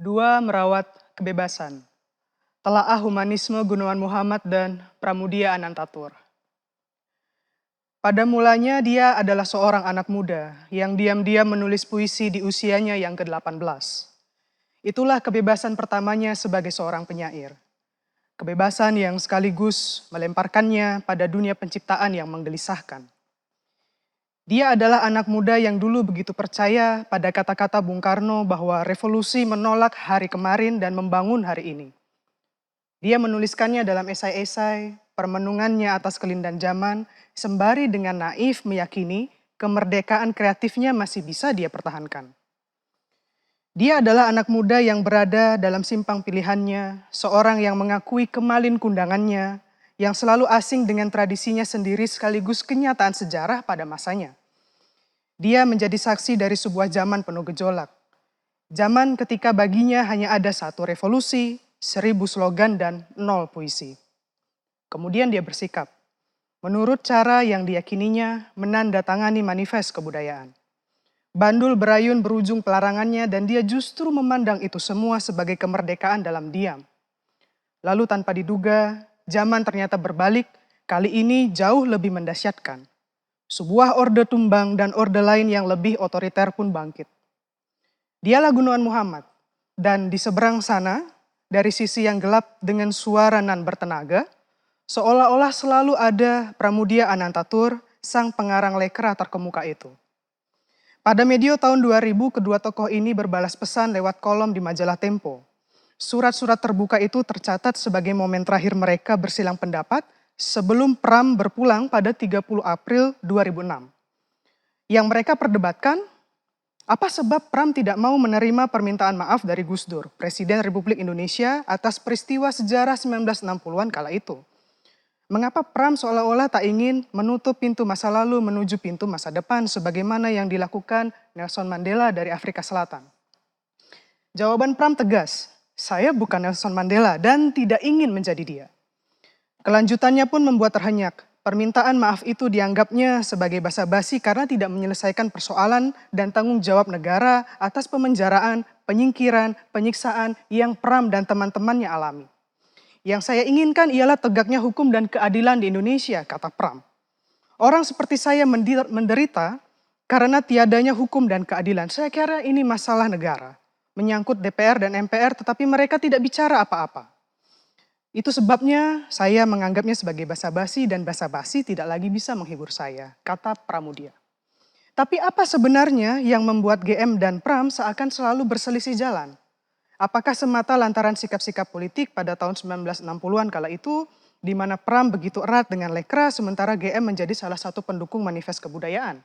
Dua merawat kebebasan. Telaah Humanisme Gunawan Muhammad dan Pramudia Anantatur. Pada mulanya dia adalah seorang anak muda yang diam-diam menulis puisi di usianya yang ke-18. Itulah kebebasan pertamanya sebagai seorang penyair. Kebebasan yang sekaligus melemparkannya pada dunia penciptaan yang menggelisahkan. Dia adalah anak muda yang dulu begitu percaya pada kata-kata Bung Karno bahwa revolusi menolak hari kemarin dan membangun hari ini. Dia menuliskannya dalam esai-esai, permenungannya atas kelindan zaman, sembari dengan naif meyakini kemerdekaan kreatifnya masih bisa dia pertahankan. Dia adalah anak muda yang berada dalam simpang pilihannya, seorang yang mengakui kemalin kundangannya, yang selalu asing dengan tradisinya sendiri sekaligus kenyataan sejarah pada masanya. Dia menjadi saksi dari sebuah zaman penuh gejolak. Zaman ketika baginya hanya ada satu revolusi, 1000 slogan dan 0 puisi. Kemudian dia bersikap, menurut cara yang diyakininya menandatangani manifest kebudayaan. Bandul berayun berujung pelarangannya dan dia justru memandang itu semua sebagai kemerdekaan dalam diam. Lalu tanpa diduga, zaman ternyata berbalik, kali ini jauh lebih mendahsyatkan. Sebuah orde tumbang dan orde lain yang lebih otoriter pun bangkit. Dialah Gunawan Muhammad, dan di seberang sana, dari sisi yang gelap dengan suara nan bertenaga, seolah-olah selalu ada Pramudia Anantatur, sang pengarang lekra terkemuka itu. Pada medio tahun 2000, kedua tokoh ini berbalas pesan lewat kolom di majalah Tempo. Surat-surat terbuka itu tercatat sebagai momen terakhir mereka bersilang pendapat sebelum Pram berpulang pada 30 April 2006. Yang mereka perdebatkan, apa sebab Pram tidak mau menerima permintaan maaf dari Gus Dur, Presiden Republik Indonesia atas peristiwa sejarah 1960-an kala itu. Mengapa Pram seolah-olah tak ingin menutup pintu masa lalu menuju pintu masa depan sebagaimana yang dilakukan Nelson Mandela dari Afrika Selatan? Jawaban Pram tegas, saya bukan Nelson Mandela dan tidak ingin menjadi dia. Kelanjutannya pun membuat terhenyak. Permintaan maaf itu dianggapnya sebagai basa-basi karena tidak menyelesaikan persoalan dan tanggung jawab negara atas pemenjaraan, penyingkiran, penyiksaan yang Pram dan teman-temannya alami. Yang saya inginkan ialah tegaknya hukum dan keadilan di Indonesia, kata Pram. Orang seperti saya menderita karena tiadanya hukum dan keadilan. Saya kira ini masalah negara, menyangkut DPR dan MPR, tetapi mereka tidak bicara apa-apa. Itu sebabnya saya menganggapnya sebagai basa-basi dan basa-basi tidak lagi bisa menghibur saya, kata Pramudia. Tapi apa sebenarnya yang membuat GM dan Pram seakan selalu berselisih jalan? Apakah semata lantaran sikap-sikap politik pada tahun 1960-an kala itu, di mana Pram begitu erat dengan lekra, sementara GM menjadi salah satu pendukung manifest kebudayaan?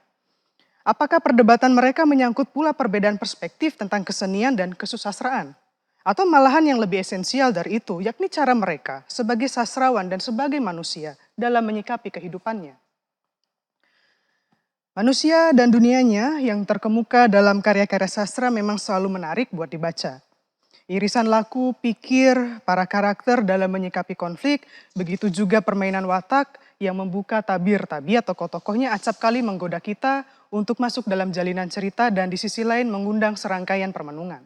Apakah perdebatan mereka menyangkut pula perbedaan perspektif tentang kesenian dan kesusastraan? Atau malahan yang lebih esensial dari itu, yakni cara mereka sebagai sastrawan dan sebagai manusia dalam menyikapi kehidupannya? Manusia dan dunianya yang terkemuka dalam karya-karya sastra memang selalu menarik buat dibaca. Irisan laku, pikir, para karakter dalam menyikapi konflik, begitu juga permainan watak yang membuka tabir-tabiat tokoh-tokohnya acap kali menggoda kita untuk masuk dalam jalinan cerita dan di sisi lain mengundang serangkaian permenungan.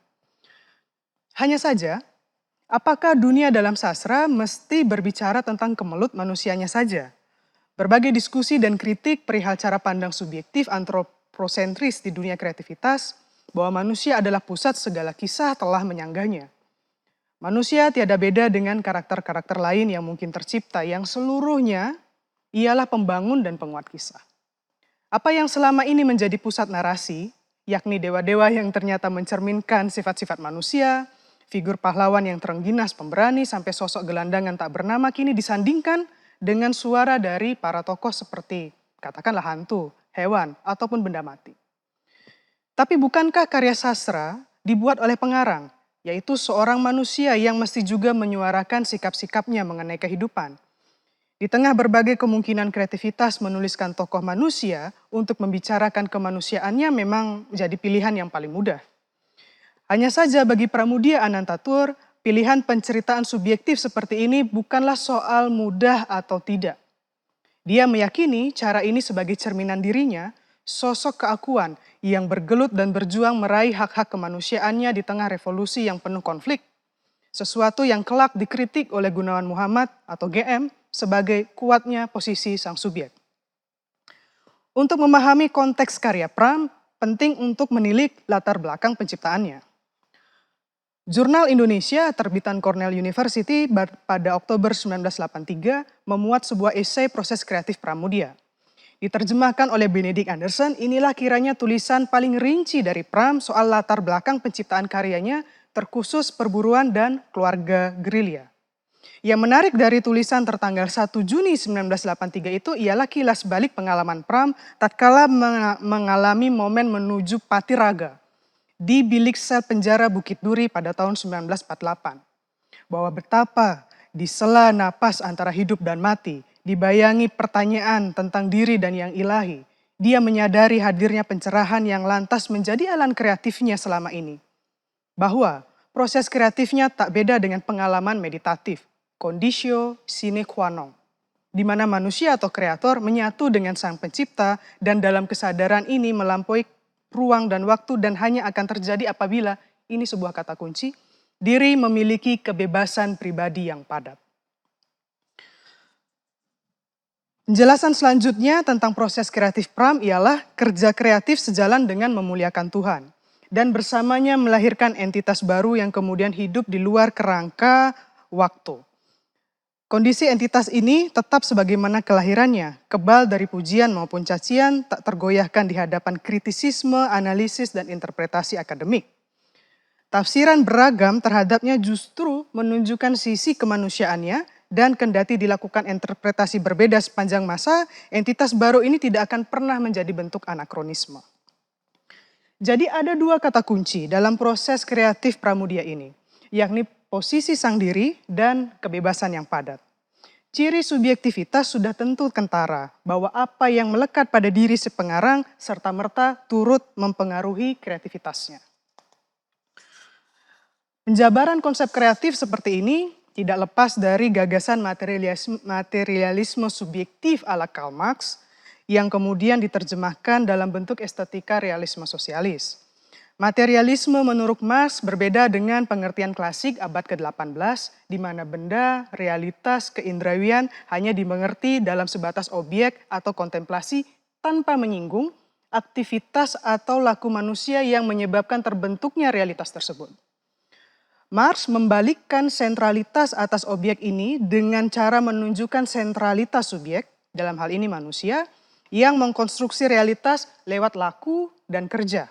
Hanya saja, apakah dunia dalam sastra mesti berbicara tentang kemelut manusianya saja? Berbagai diskusi dan kritik perihal cara pandang subjektif antroposentris di dunia kreativitas, bahwa manusia adalah pusat segala kisah telah menyanggahnya. Manusia tiada beda dengan karakter-karakter lain yang mungkin tercipta, yang seluruhnya ialah pembangun dan penguat kisah. Apa yang selama ini menjadi pusat narasi, yakni dewa-dewa yang ternyata mencerminkan sifat-sifat manusia, figur pahlawan yang terengginas pemberani sampai sosok gelandangan tak bernama kini disandingkan dengan suara dari para tokoh seperti katakanlah hantu, hewan, ataupun benda mati. Tapi bukankah karya sastra dibuat oleh pengarang, yaitu seorang manusia yang mesti juga menyuarakan sikap-sikapnya mengenai kehidupan? Di tengah berbagai kemungkinan kreativitas menuliskan tokoh manusia untuk membicarakan kemanusiaannya memang menjadi pilihan yang paling mudah. Hanya saja bagi Pramudia Anantatur, pilihan penceritaan subjektif seperti ini bukanlah soal mudah atau tidak. Dia meyakini cara ini sebagai cerminan dirinya, sosok keakuan yang bergelut dan berjuang meraih hak-hak kemanusiaannya di tengah revolusi yang penuh konflik. Sesuatu yang kelak dikritik oleh Gunawan Muhammad atau GM sebagai kuatnya posisi sang subjek. Untuk memahami konteks karya Pram, penting untuk menilik latar belakang penciptaannya. Jurnal Indonesia terbitan Cornell University pada Oktober 1983 memuat sebuah esai proses kreatif Pramudia. Diterjemahkan oleh Benedict Anderson, inilah kiranya tulisan paling rinci dari Pram soal latar belakang penciptaan karyanya terkhusus perburuan dan keluarga gerilya. Yang menarik dari tulisan tertanggal 1 Juni 1983 itu ialah kilas balik pengalaman Pram tatkala mengalami momen menuju Patiraga di bilik sel penjara Bukit Duri pada tahun 1948. Bahwa betapa di sela napas antara hidup dan mati, dibayangi pertanyaan tentang diri dan yang ilahi, dia menyadari hadirnya pencerahan yang lantas menjadi alan kreatifnya selama ini. Bahwa proses kreatifnya tak beda dengan pengalaman meditatif, conditio sine qua non, di mana manusia atau kreator menyatu dengan sang pencipta dan dalam kesadaran ini melampaui ruang dan waktu dan hanya akan terjadi apabila, ini sebuah kata kunci, diri memiliki kebebasan pribadi yang padat. Penjelasan selanjutnya tentang proses kreatif Pram ialah kerja kreatif sejalan dengan memuliakan Tuhan dan bersamanya melahirkan entitas baru yang kemudian hidup di luar kerangka waktu. Kondisi entitas ini tetap sebagaimana kelahirannya, kebal dari pujian maupun cacian, tak tergoyahkan di hadapan kritisisme, analisis, dan interpretasi akademik. Tafsiran beragam terhadapnya justru menunjukkan sisi kemanusiaannya dan kendati dilakukan interpretasi berbeda sepanjang masa, entitas baru ini tidak akan pernah menjadi bentuk anakronisme. Jadi ada dua kata kunci dalam proses kreatif Pramudia ini, yakni posisi sang diri dan kebebasan yang padat. Ciri subjektivitas sudah tentu kentara bahwa apa yang melekat pada diri si pengarang serta-merta turut mempengaruhi kreativitasnya. Penjabaran konsep kreatif seperti ini tidak lepas dari gagasan materialisme subjektif ala Karl Marx yang kemudian diterjemahkan dalam bentuk estetika realisme sosialis. Materialisme menurut Marx berbeda dengan pengertian klasik abad ke-18 di mana benda, realitas, keindrawian hanya dimengerti dalam sebatas objek atau kontemplasi tanpa menyinggung aktivitas atau laku manusia yang menyebabkan terbentuknya realitas tersebut. Marx membalikkan sentralitas atas objek ini dengan cara menunjukkan sentralitas subjek, dalam hal ini manusia, yang mengkonstruksi realitas lewat laku dan kerja.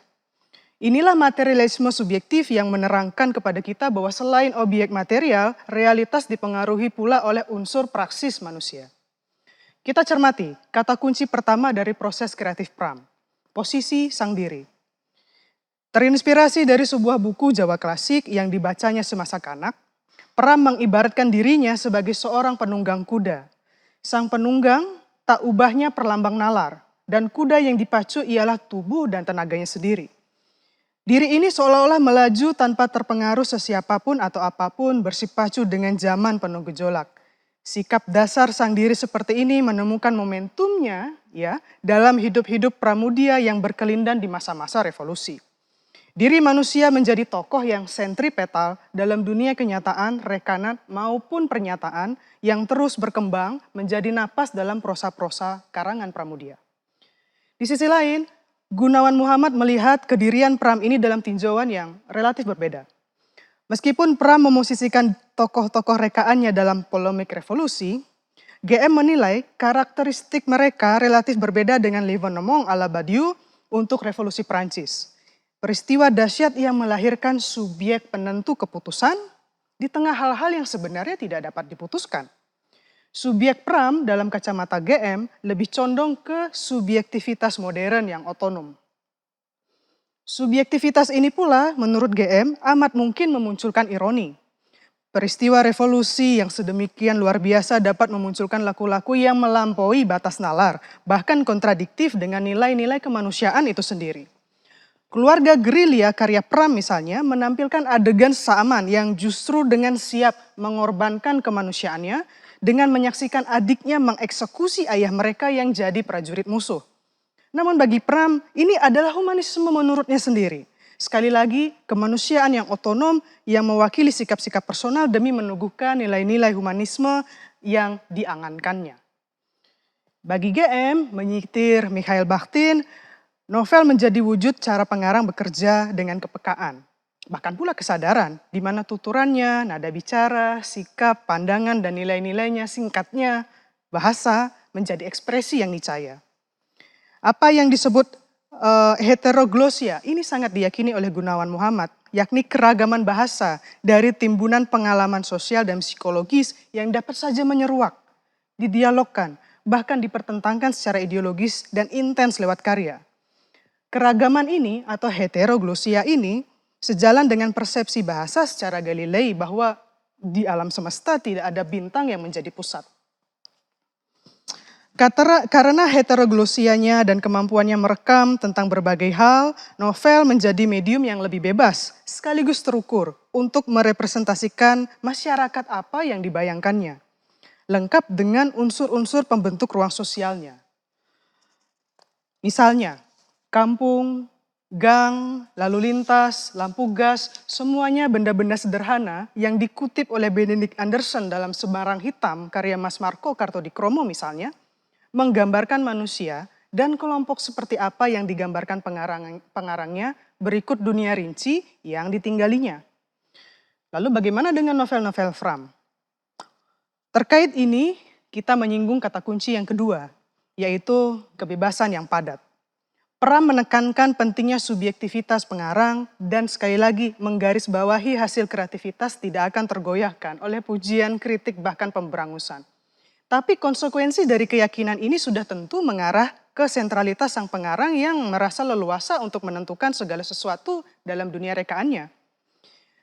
Inilah materialisme subjektif yang menerangkan kepada kita bahwa selain objek material, realitas dipengaruhi pula oleh unsur praksis manusia. Kita cermati kata kunci pertama dari proses kreatif Pram, posisi sang diri. Terinspirasi dari sebuah buku Jawa klasik yang dibacanya semasa kanak, Pram mengibaratkan dirinya sebagai seorang penunggang kuda. Sang penunggang tak ubahnya perlambang nalar, dan kuda yang dipacu ialah tubuh dan tenaganya sendiri. Diri ini seolah-olah melaju tanpa terpengaruh sesiapapun atau apapun bersipacu dengan zaman penuh gejolak. Sikap dasar sang diri seperti ini menemukan momentumnya ya dalam hidup-hidup Pramudia yang berkelindan di masa-masa revolusi. Diri manusia menjadi tokoh yang sentripetal dalam dunia kenyataan, rekanan maupun pernyataan yang terus berkembang menjadi napas dalam prosa-prosa karangan Pramudia. Di sisi lain, Gunawan Muhammad melihat kedirian Pram ini dalam tinjauan yang relatif berbeda. Meskipun Pram memosisikan tokoh-tokoh rekaannya dalam polemik revolusi, GM menilai karakteristik mereka relatif berbeda dengan L'Événement à la Badiou untuk revolusi Prancis. Peristiwa dahsyat yang melahirkan subjek penentu keputusan di tengah hal-hal yang sebenarnya tidak dapat diputuskan. Subjek Pram dalam kacamata GM lebih condong ke subjektivitas modern yang otonom. Subjektivitas ini pula menurut GM amat mungkin memunculkan ironi. Peristiwa revolusi yang sedemikian luar biasa dapat memunculkan laku-laku yang melampaui batas nalar, bahkan kontradiktif dengan nilai-nilai kemanusiaan itu sendiri. Keluarga gerilya karya Pram misalnya menampilkan adegan Saaman yang justru dengan siap mengorbankan kemanusiaannya dengan menyaksikan adiknya mengeksekusi ayah mereka yang jadi prajurit musuh. Namun bagi Pram, ini adalah humanisme menurutnya sendiri. Sekali lagi, kemanusiaan yang otonom yang mewakili sikap-sikap personal demi meneguhkan nilai-nilai humanisme yang diangankannya. Bagi GM, menyitir Mikhail Bakhtin, novel menjadi wujud cara pengarang bekerja dengan kepekaan. Bahkan pula kesadaran, di mana tuturannya, nada bicara, sikap, pandangan, dan nilai-nilainya, singkatnya, bahasa, menjadi ekspresi yang nicaya. Apa yang disebut heteroglosia, ini sangat diyakini oleh Gunawan Muhammad, yakni keragaman bahasa dari timbunan pengalaman sosial dan psikologis yang dapat saja menyeruak, didialogkan, bahkan dipertentangkan secara ideologis dan intens lewat karya. Keragaman ini atau heteroglosia ini sejalan dengan persepsi bahasa secara Galilei bahwa di alam semesta tidak ada bintang yang menjadi pusat. Karena heteroglosianya dan kemampuannya merekam tentang berbagai hal, novel menjadi medium yang lebih bebas, sekaligus terukur untuk merepresentasikan masyarakat apa yang dibayangkannya, lengkap dengan unsur-unsur pembentuk ruang sosialnya. Misalnya, kampung, gang, lalu lintas, lampu gas, semuanya benda-benda sederhana yang dikutip oleh Benedict Anderson dalam Sembarang Hitam, karya Mas Marco Kartodikromo misalnya, menggambarkan manusia dan kelompok seperti apa yang digambarkan pengarangnya berikut dunia rinci yang ditinggalinya. Lalu bagaimana dengan novel-novel Fram? Terkait ini, kita menyinggung kata kunci yang kedua, yaitu kebebasan yang padat. Pram menekankan pentingnya subjektivitas pengarang dan sekali lagi menggarisbawahi hasil kreativitas tidak akan tergoyahkan oleh pujian, kritik, bahkan pemberangusan. Tapi konsekuensi dari keyakinan ini sudah tentu mengarah ke sentralitas sang pengarang yang merasa leluasa untuk menentukan segala sesuatu dalam dunia rekaannya.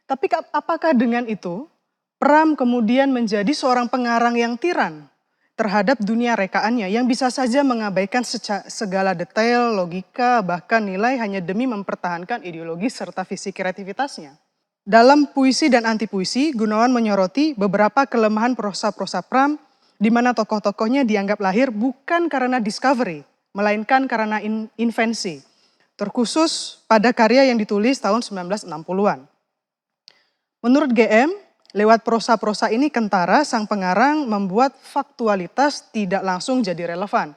Tapi apakah dengan itu, Pram kemudian menjadi seorang pengarang yang tiran terhadap dunia rekaannya yang bisa saja mengabaikan segala detail, logika, bahkan nilai hanya demi mempertahankan ideologi serta visi kreativitasnya? Dalam Puisi dan Antipuisi, Gunawan menyoroti beberapa kelemahan prosa-prosa Pram di mana tokoh-tokohnya dianggap lahir bukan karena discovery, melainkan karena invensi, terkhusus pada karya yang ditulis tahun 1960-an. Menurut GM, lewat prosa-prosa ini kentara sang pengarang membuat faktualitas tidak langsung jadi relevan.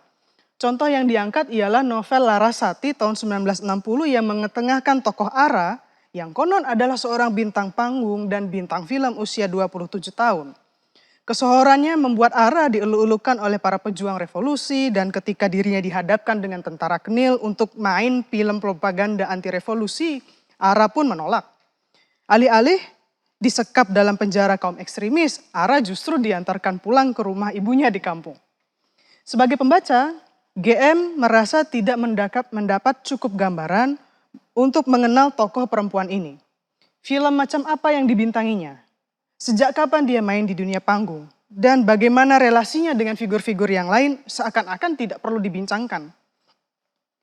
Contoh yang diangkat ialah novel Larasati tahun 1960 yang mengetengahkan tokoh Ara yang konon adalah seorang bintang panggung dan bintang film usia 27 tahun. Kesohorannya membuat Ara dieluk-elukan oleh para pejuang revolusi dan ketika dirinya dihadapkan dengan tentara Kenil untuk main film propaganda anti-revolusi, Ara pun menolak. Alih-alih disekap dalam penjara kaum ekstremis, Ara justru diantarkan pulang ke rumah ibunya di kampung. Sebagai pembaca, GM merasa tidak mendapat cukup gambaran untuk mengenal tokoh perempuan ini. Film macam apa yang dibintanginya? Sejak kapan dia main di dunia panggung? Dan bagaimana relasinya dengan figur-figur yang lain seakan-akan tidak perlu dibincangkan.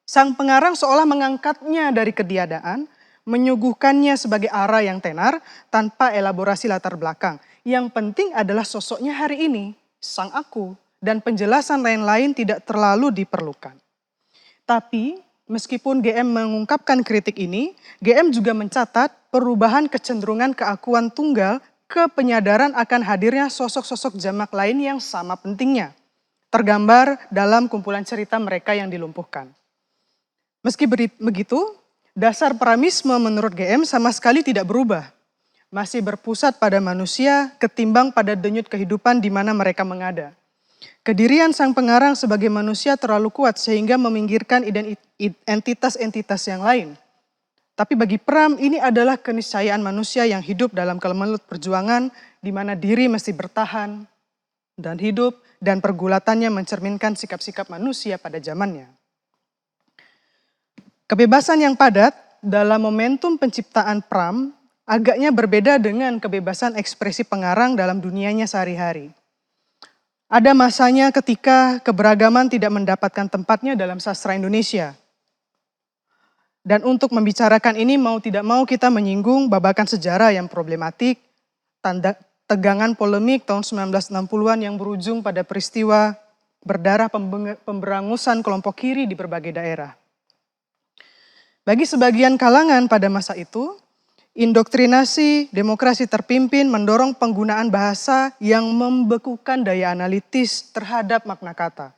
Sang pengarang seolah mengangkatnya dari ketiadaan, menyuguhkannya sebagai Ara yang tenar tanpa elaborasi latar belakang. Yang penting adalah sosoknya hari ini, sang aku, dan penjelasan lain-lain tidak terlalu diperlukan. Tapi meskipun GM mengungkapkan kritik ini, GM juga mencatat perubahan kecenderungan keakuan tunggal ke penyadaran akan hadirnya sosok-sosok jamak lain yang sama pentingnya, tergambar dalam kumpulan cerita mereka yang dilumpuhkan. Meski begitu, dasar pramisme menurut GM sama sekali tidak berubah, masih berpusat pada manusia ketimbang pada denyut kehidupan di mana mereka mengada. Kedirian sang pengarang sebagai manusia terlalu kuat sehingga meminggirkan entitas-entitas yang lain. Tapi bagi Pram ini adalah keniscayaan manusia yang hidup dalam kemelut perjuangan di mana diri mesti bertahan dan hidup dan pergulatannya mencerminkan sikap-sikap manusia pada zamannya. Kebebasan yang padat dalam momentum penciptaan Pram agaknya berbeda dengan kebebasan ekspresi pengarang dalam dunianya sehari-hari. Ada masanya ketika keberagaman tidak mendapatkan tempatnya dalam sastra Indonesia. Dan untuk membicarakan ini mau tidak mau kita menyinggung babakan sejarah yang problematik, tegangan polemik tahun 1960-an yang berujung pada peristiwa berdarah pemberangusan kelompok kiri di berbagai daerah. Bagi sebagian kalangan pada masa itu, indoktrinasi demokrasi terpimpin mendorong penggunaan bahasa yang membekukan daya analitis terhadap makna kata.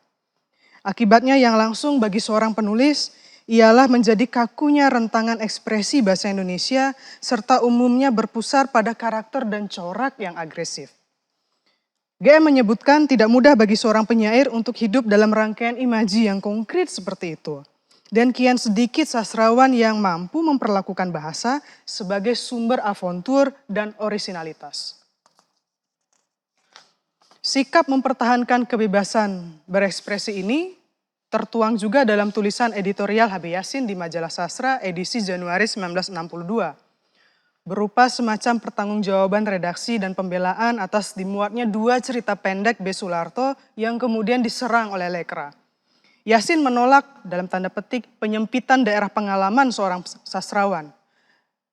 Akibatnya yang langsung bagi seorang penulis ialah menjadi kakunya rentangan ekspresi bahasa Indonesia serta umumnya berpusar pada karakter dan corak yang agresif. GM menyebutkan tidak mudah bagi seorang penyair untuk hidup dalam rangkaian imaji yang konkret seperti itu. Dan kian sedikit sastrawan yang mampu memperlakukan bahasa sebagai sumber avantur dan orisinalitas. Sikap mempertahankan kebebasan berekspresi ini tertuang juga dalam tulisan editorial H.B. Yassin di Majalah Sastra edisi Januari 1962. Berupa semacam pertanggungjawaban redaksi dan pembelaan atas dimuatnya 2 cerita pendek B. Sularto yang kemudian diserang oleh Lekra. Yassin menolak dalam tanda petik penyempitan daerah pengalaman seorang sastrawan.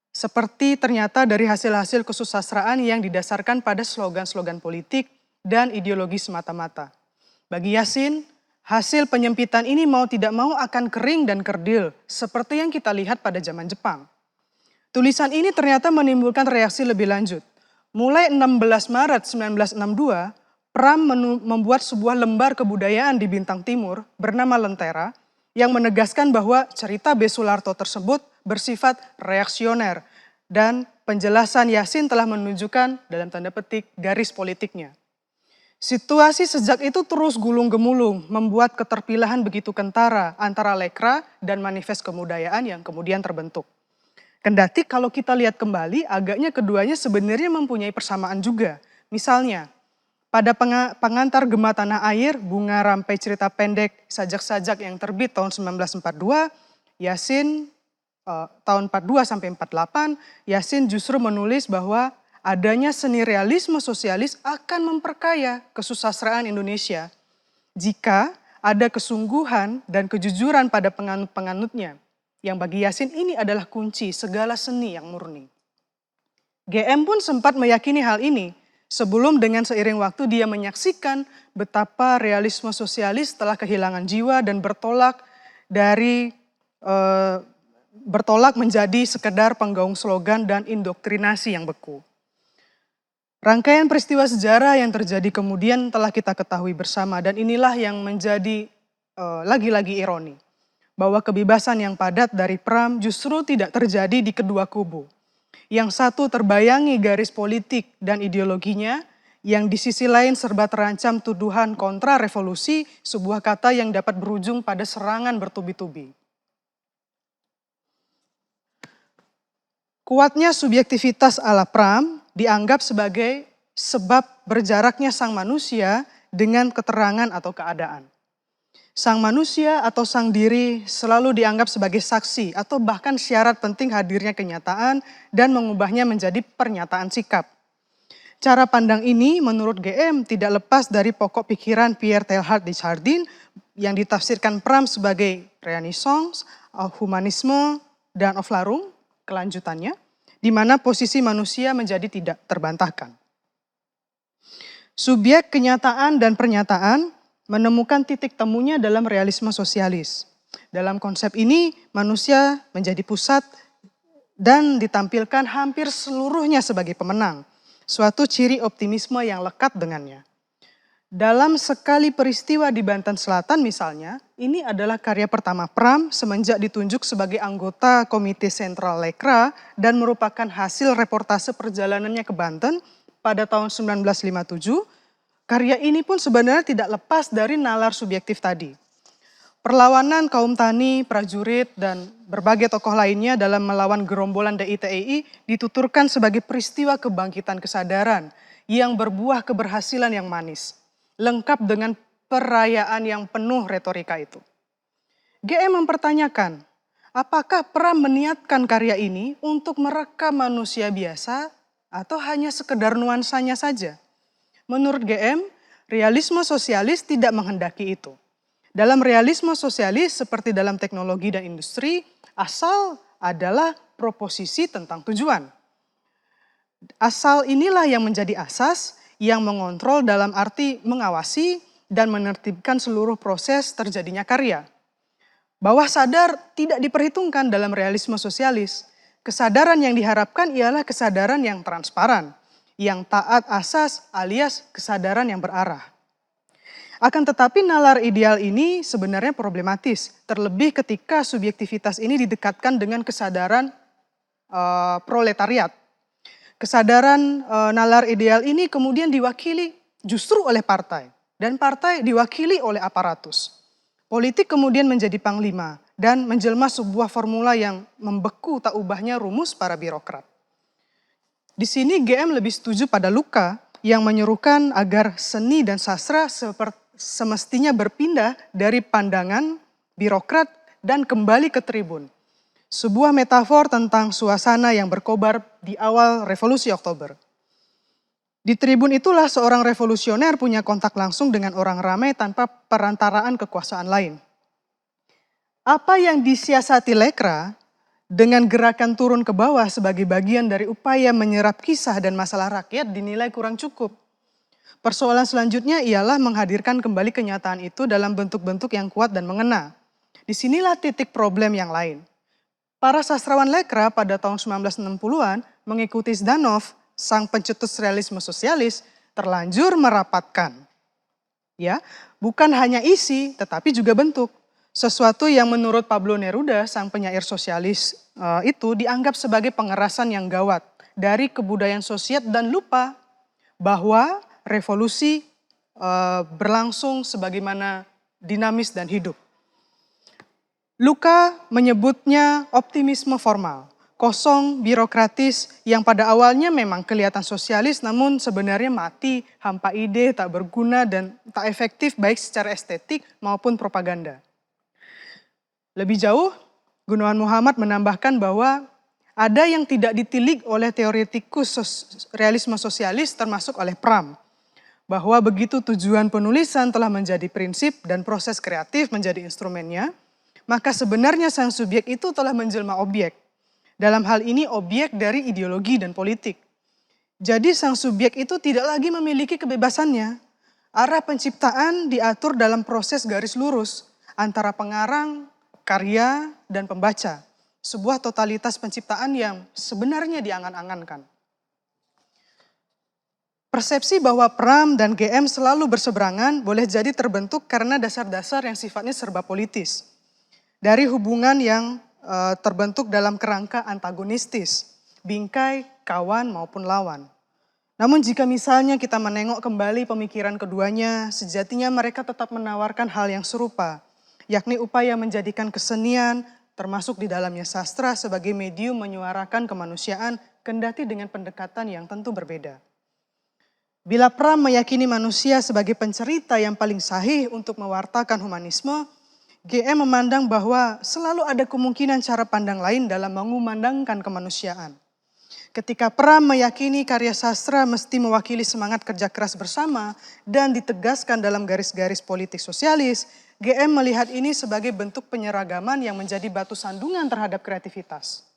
Seperti ternyata dari hasil-hasil kesusastraan yang didasarkan pada slogan-slogan politik dan ideologi semata-mata. Bagi Yassin, hasil penyempitan ini mau tidak mau akan kering dan kerdil seperti yang kita lihat pada zaman Jepang. Tulisan ini ternyata menimbulkan reaksi lebih lanjut. Mulai 16 Maret 1962, Pram membuat sebuah lembar kebudayaan di Bintang Timur bernama Lentera yang menegaskan bahwa cerita B. Sularto tersebut bersifat reaksioner dan penjelasan Yassin telah menunjukkan dalam tanda petik garis politiknya. Situasi sejak itu terus gulung-gemulung membuat keterpilahan begitu kentara antara Lekra dan Manifest Kebudayaan yang kemudian terbentuk. Kendati kalau kita lihat kembali agaknya keduanya sebenarnya mempunyai persamaan juga. Misalnya, pada pengantar Gema Tanah Air, bunga rampai cerita pendek sajak-sajak yang terbit tahun 1942, Yassin tahun 42 sampai 48, Yassin justru menulis bahwa adanya seni realisme sosialis akan memperkaya kesusastraan Indonesia jika ada kesungguhan dan kejujuran pada penganut-penganutnya. Yang bagi Yassin ini adalah kunci segala seni yang murni. GM pun sempat meyakini hal ini sebelum dengan seiring waktu dia menyaksikan betapa realisme sosialis telah kehilangan jiwa dan bertolak menjadi sekedar penggaung slogan dan indoktrinasi yang beku. Rangkaian peristiwa sejarah yang terjadi kemudian telah kita ketahui bersama dan inilah yang menjadi lagi-lagi ironi. Bahwa kebebasan yang padat dari Pram justru tidak terjadi di kedua kubu. Yang satu terbayangi garis politik dan ideologinya, yang di sisi lain serba terancam tuduhan kontra revolusi, sebuah kata yang dapat berujung pada serangan bertubi-tubi. Kuatnya subjektivitas ala Pram dianggap sebagai sebab berjaraknya sang manusia dengan keterangan atau keadaan. Sang manusia atau sang diri selalu dianggap sebagai saksi atau bahkan syarat penting hadirnya kenyataan dan mengubahnya menjadi pernyataan sikap. Cara pandang ini menurut GM tidak lepas dari pokok pikiran Pierre Teilhard de Chardin yang ditafsirkan Pram sebagai Renaissance, humanisme, dan of Larum, kelanjutannya, di mana posisi manusia menjadi tidak terbantahkan. Subjek kenyataan dan pernyataan menemukan titik temunya dalam realisme sosialis. Dalam konsep ini, manusia menjadi pusat dan ditampilkan hampir seluruhnya sebagai pemenang. Suatu ciri optimisme yang lekat dengannya. Dalam sekali peristiwa di Banten Selatan misalnya, ini adalah karya pertama Pram semenjak ditunjuk sebagai anggota Komite Sentral Lekra dan merupakan hasil reportase perjalanannya ke Banten pada tahun 1957. Karya ini pun sebenarnya tidak lepas dari nalar subjektif tadi. Perlawanan kaum tani, prajurit, dan berbagai tokoh lainnya dalam melawan gerombolan DITII dituturkan sebagai peristiwa kebangkitan kesadaran yang berbuah keberhasilan yang manis, lengkap dengan perayaan yang penuh retorika itu. GM mempertanyakan, apakah Pram meniatkan karya ini untuk merekam manusia biasa atau hanya sekedar nuansanya saja? Menurut GM, realisme sosialis tidak menghendaki itu. Dalam realisme sosialis seperti dalam teknologi dan industri, asal adalah proposisi tentang tujuan. Asal inilah yang menjadi asas yang mengontrol dalam arti mengawasi dan menertibkan seluruh proses terjadinya karya. Bawah sadar tidak diperhitungkan dalam realisme sosialis. Kesadaran yang diharapkan ialah kesadaran yang transparan, yang taat asas alias kesadaran yang berarah. Akan tetapi nalar ideal ini sebenarnya problematis, terlebih ketika subjektivitas ini didekatkan dengan kesadaran proletariat. Kesadaran nalar ideal ini kemudian diwakili justru oleh partai, dan partai diwakili oleh aparatus. Politik kemudian menjadi panglima dan menjelma sebuah formula yang membeku tak ubahnya rumus para birokrat. Di sini GM lebih setuju pada Luca yang menyerukan agar seni dan sastra semestinya berpindah dari pandangan birokrat dan kembali ke tribun. Sebuah metafor tentang suasana yang berkobar di awal Revolusi Oktober. Di tribun itulah seorang revolusioner punya kontak langsung dengan orang ramai tanpa perantaraan kekuasaan lain. Apa yang disiasati Lekra dengan gerakan turun ke bawah sebagai bagian dari upaya menyerap kisah dan masalah rakyat dinilai kurang cukup. Persoalan selanjutnya ialah menghadirkan kembali kenyataan itu dalam bentuk-bentuk yang kuat dan mengena. Disinilah titik problem yang lain. Para sastrawan Lekra pada tahun 1960-an mengikuti Zdanov, sang pencetus realisme sosialis, terlanjur merapatkan. Ya, bukan hanya isi tetapi juga bentuk. Sesuatu yang menurut Pablo Neruda, sang penyair sosialis itu dianggap sebagai pengerasan yang gawat dari kebudayaan sosial dan lupa bahwa revolusi berlangsung sebagaimana dinamis dan hidup. Luca menyebutnya optimisme formal, kosong, birokratis, yang pada awalnya memang kelihatan sosialis namun sebenarnya mati, hampa ide, tak berguna dan tak efektif baik secara estetik maupun propaganda. Lebih jauh, Gunawan Muhammad menambahkan bahwa ada yang tidak ditilik oleh teoretikus realisme sosialis termasuk oleh Pram, bahwa begitu tujuan penulisan telah menjadi prinsip dan proses kreatif menjadi instrumennya, maka sebenarnya sang subjek itu telah menjelma objek. Dalam hal ini objek dari ideologi dan politik. Jadi sang subjek itu tidak lagi memiliki kebebasannya. Arah penciptaan diatur dalam proses garis lurus antara pengarang, karya, dan pembaca. Sebuah totalitas penciptaan yang sebenarnya diangan-angankan. Persepsi bahwa Pram dan GM selalu berseberangan boleh jadi terbentuk karena dasar-dasar yang sifatnya serba politis. Dari hubungan yang terbentuk dalam kerangka antagonistis, bingkai, kawan maupun lawan. Namun jika misalnya kita menengok kembali pemikiran keduanya, sejatinya mereka tetap menawarkan hal yang serupa, yakni upaya menjadikan kesenian, termasuk di dalamnya sastra sebagai medium menyuarakan kemanusiaan, kendati dengan pendekatan yang tentu berbeda. Bila Pram meyakini manusia sebagai pencerita yang paling sahih untuk mewartakan humanisme, GM memandang bahwa selalu ada kemungkinan cara pandang lain dalam mengumandangkan kemanusiaan. Ketika Pram meyakini karya sastra mesti mewakili semangat kerja keras bersama dan ditegaskan dalam garis-garis politik sosialis, GM melihat ini sebagai bentuk penyeragaman yang menjadi batu sandungan terhadap kreativitas.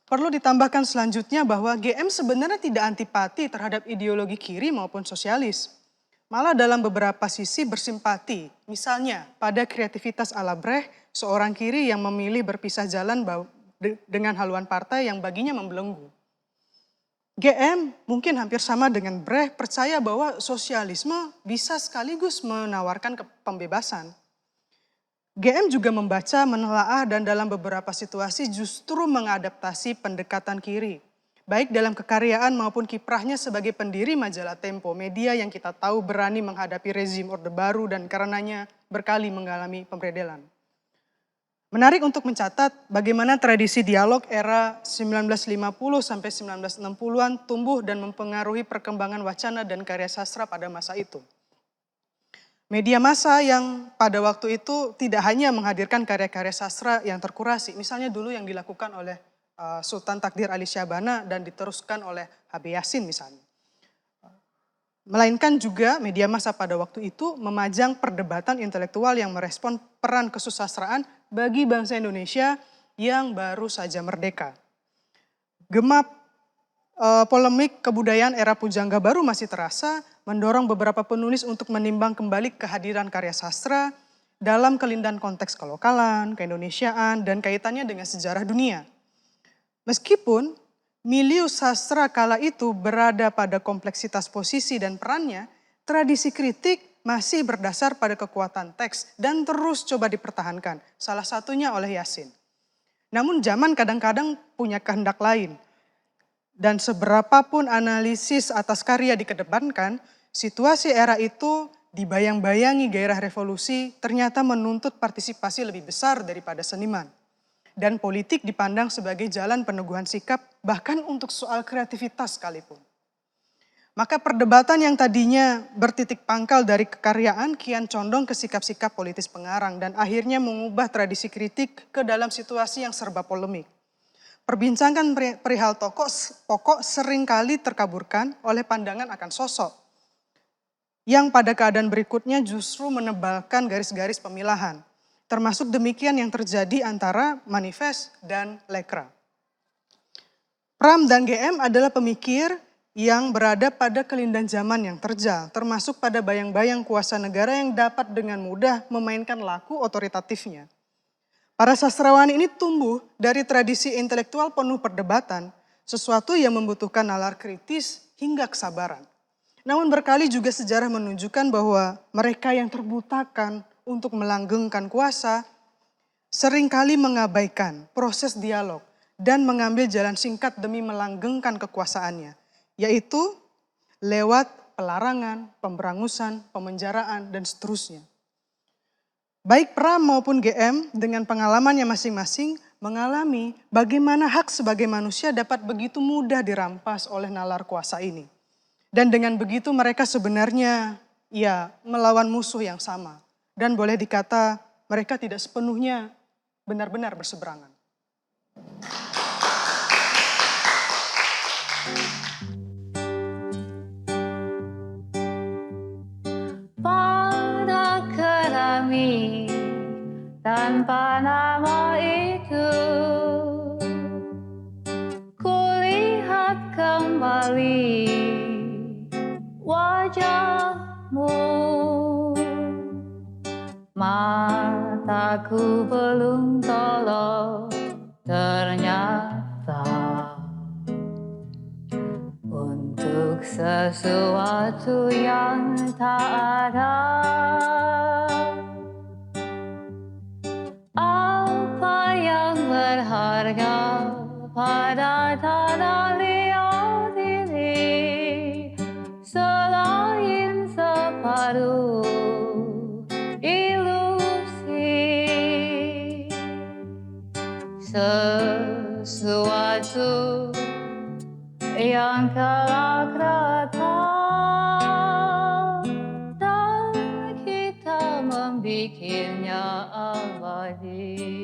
Perlu ditambahkan selanjutnya bahwa GM sebenarnya tidak antipati terhadap ideologi kiri maupun sosialis. Malah dalam beberapa sisi bersimpati, misalnya pada kreativitas ala Brecht, seorang kiri yang memilih berpisah jalan dengan haluan partai yang baginya membelenggu. GM mungkin hampir sama dengan Brecht percaya bahwa sosialisme bisa sekaligus menawarkan pembebasan. GM juga membaca, menelaah dan dalam beberapa situasi justru mengadaptasi pendekatan kiri. Baik dalam kekaryaan maupun kiprahnya sebagai pendiri majalah Tempo, media yang kita tahu berani menghadapi rezim Orde Baru dan karenanya berkali mengalami pemberedelan. Menarik untuk mencatat bagaimana tradisi dialog era 1950 sampai 1960-an tumbuh dan mempengaruhi perkembangan wacana dan karya sastra pada masa itu. Media massa yang pada waktu itu tidak hanya menghadirkan karya-karya sastra yang terkurasi, misalnya dulu yang dilakukan oleh Sultan Takdir Ali Syahbana dan diteruskan oleh HB Yasin misalnya. Melainkan juga media massa pada waktu itu memajang perdebatan intelektual yang merespon peran kesusastraan bagi bangsa Indonesia yang baru saja merdeka. Gemap polemik kebudayaan era pujangga baru masih terasa, mendorong beberapa penulis untuk menimbang kembali kehadiran karya sastra dalam kelindahan konteks kelokalan, keindonesiaan, dan kaitannya dengan sejarah dunia. Meskipun milieu sastra kala itu berada pada kompleksitas posisi dan perannya, tradisi kritik masih berdasar pada kekuatan teks dan terus coba dipertahankan, salah satunya oleh Yasin. Namun zaman kadang-kadang punya kehendak lain. Dan seberapapun analisis atas karya dikedepankan, situasi era itu dibayang-bayangi gairah revolusi ternyata menuntut partisipasi lebih besar daripada seniman. Dan politik dipandang sebagai jalan peneguhan sikap bahkan untuk soal kreativitas sekalipun. Maka perdebatan yang tadinya bertitik pangkal dari kekaryaan kian condong ke sikap-sikap politis pengarang dan akhirnya mengubah tradisi kritik ke dalam situasi yang serba polemik. Perbincangan perihal tokoh pokok seringkali terkaburkan oleh pandangan akan sosok yang pada keadaan berikutnya justru menebalkan garis-garis pemilahan. Termasuk demikian yang terjadi antara Manifest dan Lekra. Pram dan GM adalah pemikir yang berada pada kelindahan zaman yang terjal, termasuk pada bayang-bayang kuasa negara yang dapat dengan mudah memainkan laku otoritatifnya. Para sastrawan ini tumbuh dari tradisi intelektual penuh perdebatan, sesuatu yang membutuhkan nalar kritis hingga kesabaran. Namun berkali juga sejarah menunjukkan bahwa mereka yang terbutakan untuk melanggengkan kuasa seringkali mengabaikan proses dialog dan mengambil jalan singkat demi melanggengkan kekuasaannya, yaitu lewat pelarangan, pemberangusan, pemenjaraan, dan seterusnya. Baik Pram maupun GM dengan pengalamannya masing-masing mengalami bagaimana hak sebagai manusia dapat begitu mudah dirampas oleh nalar kuasa ini. Dan dengan begitu mereka sebenarnya melawan musuh yang sama. Dan boleh dikata mereka tidak sepenuhnya benar-benar berseberangan. Tanpa nama itu, kulihat kembali wajahmu. Mataku belum tolong ternyata untuk sesuatu yang tak ada. Apa yang berharga pada tanah liat ini selain separuh ilusi, sesuatu yang kelak datang dan kita membikinnya abadi.